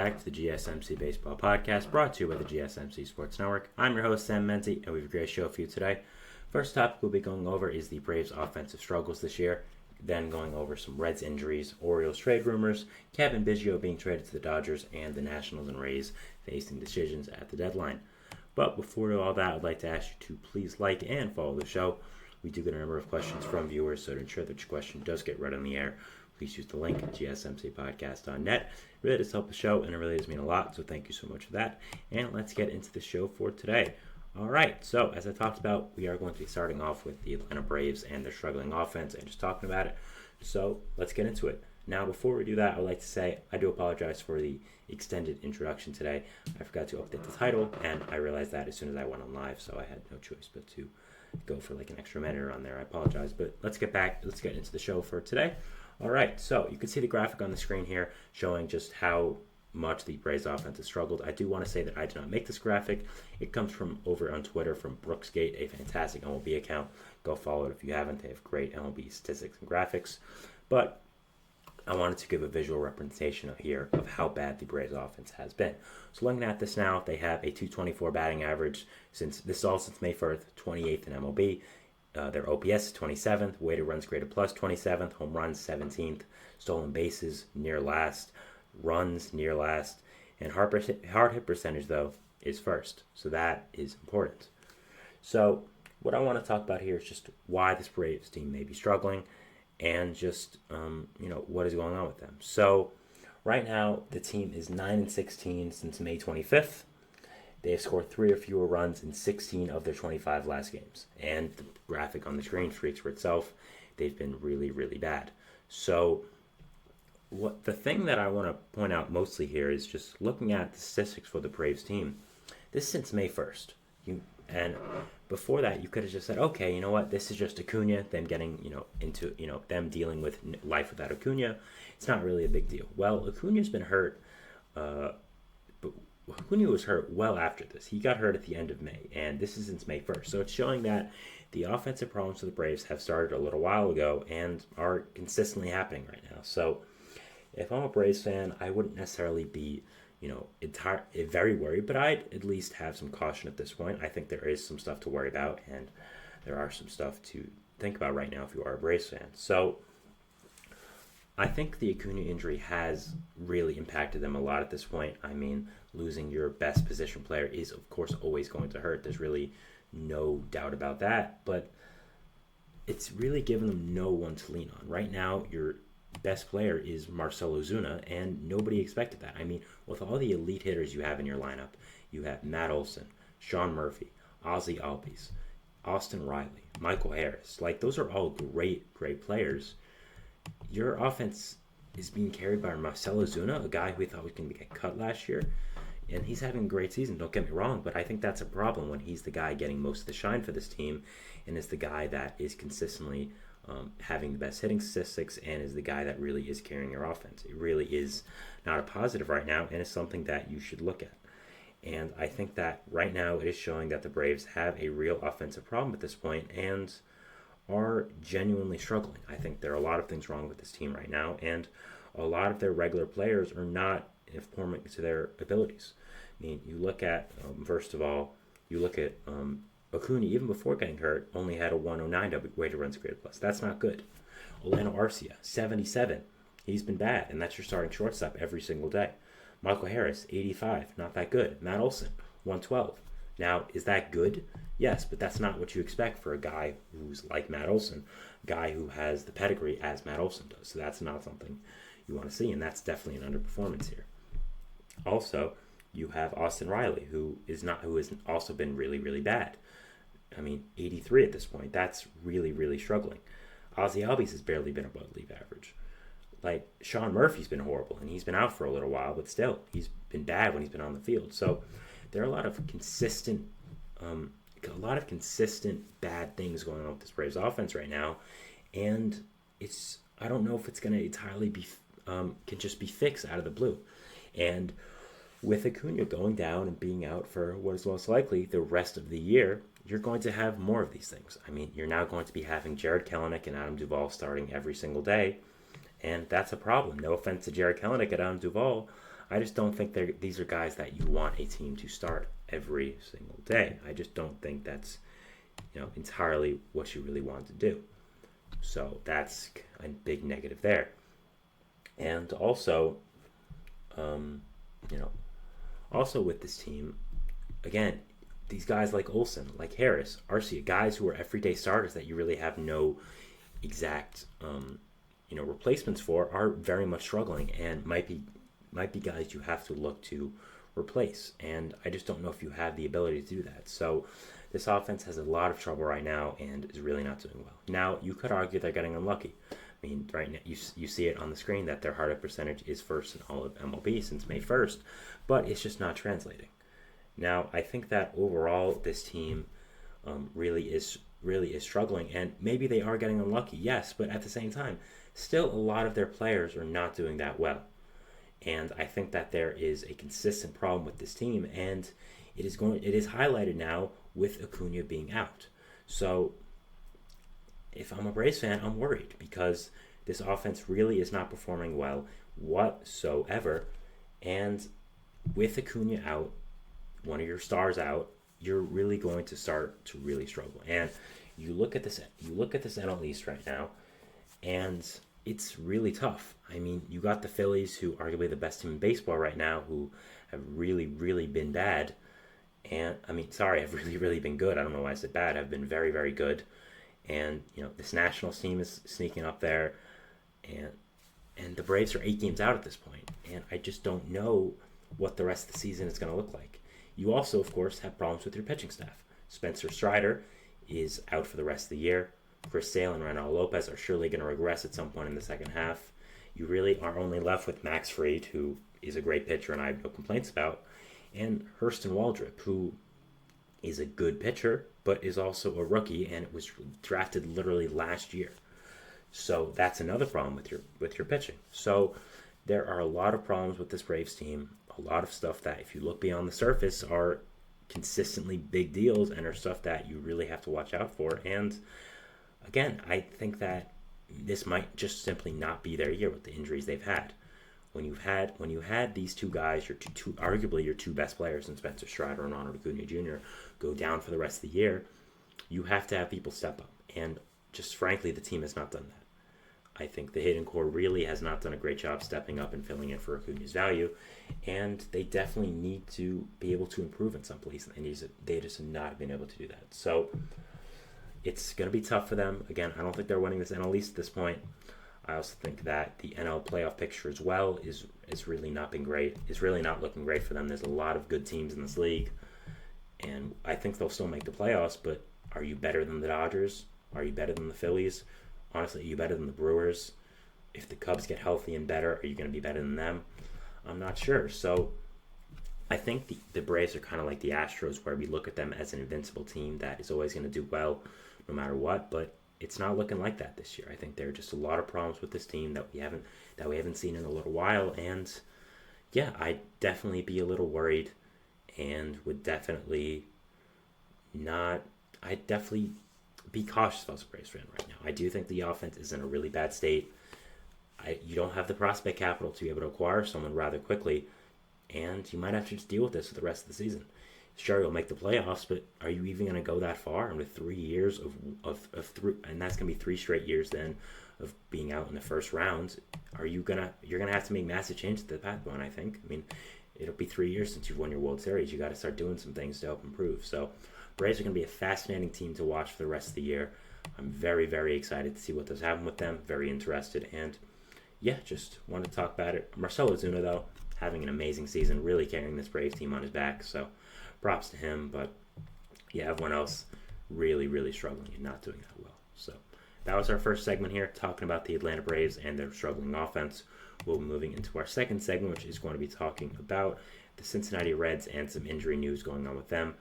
back to the GSMC Baseball Podcast, brought to you by the GSMC Sports Network. I'm your host, Sam Menzi, and we have a great show for you today. First topic we'll be going over is the Braves' offensive struggles this year, then going over some Reds injuries, Orioles trade rumors, Kevin Biggio being traded to the Dodgers, and the Nationals and Rays facing decisions at the deadline. But before we do all that, I'd like to ask you to please like and follow the show. We do get a number of questions from viewers, so to ensure that your question does get read on the air, please use the link at gsmcpodcast.net. It really does help the show, and it really does mean a lot, so thank you so much for that. And let's get into the show for today. All right, so as I talked about, we are going to be starting off with the Atlanta Braves and their struggling offense and just talking about it. So let's get into it. Now, before we do that, I'd like to say I do apologize for the extended introduction today. I forgot to update the title, and I realized that as soon as I went on live, so I had no choice but to go for like an extra minute on there. I apologize, but let's get into the show for today. All right, so you can see the graphic on the screen here showing just how much the Braves offense has struggled. I do want to say that I did not make this graphic. It comes from over on Twitter from Brooksgate, a fantastic MLB account. Go follow it if you haven't. They have great MLB statistics and graphics. But I wanted to give a visual representation here of how bad the Braves offense has been. So looking at this now, they have a .224 batting average since May 1st, 28th in MLB. Their OPS is 27th, weighted runs created plus 27th, home runs 17th, stolen bases near last, runs near last, and hard hit percentage though is first. So that is important. So what I want to talk about here is just why this Braves team may be struggling, and just what is going on with them. So right now the team is 9-16 since May 25th. They have scored 3 or fewer runs in 16 of their 25 last games. And the graphic on the screen speaks for itself. They've been really, really bad. So the thing that I want to point out mostly here is just looking at the statistics for the Braves team. This is since May 1st. And before that, you could have just said, okay, you know what? This is just Acuna, them getting, into, them dealing with life without Acuna. It's not really a big deal. Well, Acuna's been hurt, but Acuna was hurt well after this. He got hurt at the end of May, and this is since May 1st. So it's showing that the offensive problems for the Braves have started a little while ago and are consistently happening right now. So if I'm a Braves fan, I wouldn't necessarily be, very worried, but I'd at least have some caution at this point. I think there is some stuff to worry about, and there are some stuff to think about right now if you are a Braves fan. So I think the Acuna injury has really impacted them a lot at this point. I mean, losing your best position player is, of course, always going to hurt. There's really no doubt about that. But it's really given them no one to lean on. Right now, your best player is Marcell Ozuna, and nobody expected that. I mean, with all the elite hitters you have in your lineup, you have Matt Olson, Sean Murphy, Ozzie Albies, Austin Riley, Michael Harris. Like, those are all great, great players. Your offense is being carried by Marcell Ozuna, a guy who we thought was going to get cut last year, and he's having a great season, don't get me wrong, but I think that's a problem when he's the guy getting most of the shine for this team and is the guy that is consistently having the best hitting statistics and is the guy that really is carrying your offense. It really is not a positive right now, and it's something that you should look at. And I think that right now it is showing that the Braves have a real offensive problem at this point and are genuinely struggling. I think there are a lot of things wrong with this team right now, and a lot of their regular players are not performing to their abilities. I mean, you look at, first of all, Acuna, even before getting hurt, only had a 109 weighted runs created plus. That's not good. Orlando Arcia, 77. He's been bad, and that's your starting shortstop every single day. Michael Harris, 85. Not that good. Matt Olson, 112. Now, is that good? Yes, but that's not what you expect for a guy who's like Matt Olson, a guy who has the pedigree as Matt Olson does. So that's not something you want to see, and that's definitely an underperformance here. Also, you have Austin Riley, who has also been really, really bad. I mean, 83 at this point. That's really, really struggling. Ozzie Albies has barely been above league average. Like, Sean Murphy's been horrible, and he's been out for a little while, but still, he's been bad when he's been on the field. So there are a lot of consistent bad things going on with this Braves offense right now, and I don't know if it's going to entirely be can just be fixed out of the blue. And with Acuna going down and being out for what is most likely the rest of the year, you're going to have more of these things. I mean, you're now going to be having Jared Kelenic and Adam Duvall starting every single day, and that's a problem. No offense to Jared Kelenic and Adam Duvall. I just don't think these are guys that you want a team to start every single day. I just don't think that's entirely what you really want to do. So that's a big negative there. And also, also with this team, again, these guys like Olsen, like Harris, Arcia, guys who are everyday starters that you really have no exact, replacements for, are very much struggling and might be guys you have to look to replace. And I just don't know if you have the ability to do that. So this offense has a lot of trouble right now and is really not doing well. Now, you could argue they're getting unlucky. I mean, right now you see it on the screen that their hard hit percentage is first in all of MLB since May 1st, but it's just not translating. Now, I think that overall this team really is struggling, and maybe they are getting unlucky, yes, but at the same time, still a lot of their players are not doing that well. And I think that there is a consistent problem with this team, and it is highlighted now with Acuna being out. So if I'm a Braves fan, I'm worried because this offense really is not performing well whatsoever. And with Acuna out, one of your stars out, you're really going to start to really struggle. And you look at this NL East right now, and it's really tough. I mean, you got the Phillies, who are arguably the best team in baseball right now, who have really, really been bad. And have really, really been good. I don't know why I said bad. Have been very, very good. And this Nationals team is sneaking up there, and the Braves are 8 games out at this point. And I just don't know what the rest of the season is going to look like. You also, of course, have problems with your pitching staff. Spencer Strider is out for the rest of the year. Chris Sale and Reynaldo Lopez are surely going to regress at some point in the second half. You really are only left with Max Fried, who is a great pitcher and I have no complaints about, and Hurston Waldrop, who is a good pitcher, but is also a rookie and was drafted literally last year. So that's another problem with your pitching. So there are a lot of problems with this Braves team, a lot of stuff that, if you look beyond the surface, are consistently big deals and are stuff that you really have to watch out for. And again, I think that this might just simply not be their year with the injuries they've had. When you had these two guys, arguably your two best players in Spencer Strider and Ronald Acuna Jr., go down for the rest of the year, you have to have people step up. And just frankly, the team has not done that. I think the hitting core really has not done a great job stepping up and filling in for Acuna's value, and they definitely need to be able to improve in some places, and they just have not been able to do that. So it's going to be tough for them. Again, I don't think they're winning this NL East at this point. I also think that the NL playoff picture as well is really not been great. It's really not looking great for them. There's a lot of good teams in this league, and I think they'll still make the playoffs, but are you better than the Dodgers? Are you better than the Phillies? Honestly, are you better than the Brewers? If the Cubs get healthy and better, are you going to be better than them? I'm not sure. So I think the Braves are kind of like the Astros, where we look at them as an invincible team that is always going to do well no matter what, but it's not looking like that this year. I think there are just a lot of problems with this team that we haven't seen in a little while, and yeah, I'd definitely be a little worried and would definitely be cautious if I was a Braves fan right now. I do think the offense is in a really bad state. You don't have the prospect capital to be able to acquire someone rather quickly, and you might have to just deal with this for the rest of the season. Sure, you'll make the playoffs, but are you even going to go that far? And with 3 years and that's going to be 3 straight years then of being out in the first round, you're going to have to make massive changes to the backbone, I think. I mean, it'll be 3 years since you've won your World Series. You got to start doing some things to help improve. So Braves are going to be a fascinating team to watch for the rest of the year. I'm very, very excited to see what does happen with them. Very interested. And yeah, just wanted to talk about it. Marcell Ozuna, though, having an amazing season, really carrying this Braves team on his back. So props to him. But yeah, everyone else really, really struggling and not doing that well. So that was our first segment here, talking about the Atlanta Braves and their struggling offense. We'll be moving into our second segment, which is going to be talking about the Cincinnati Reds and some injury news going on with them.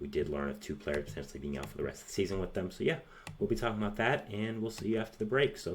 We did learn of 2 players potentially being out for the rest of the season with them. So yeah, we'll be talking about that, and we'll see you after the break. So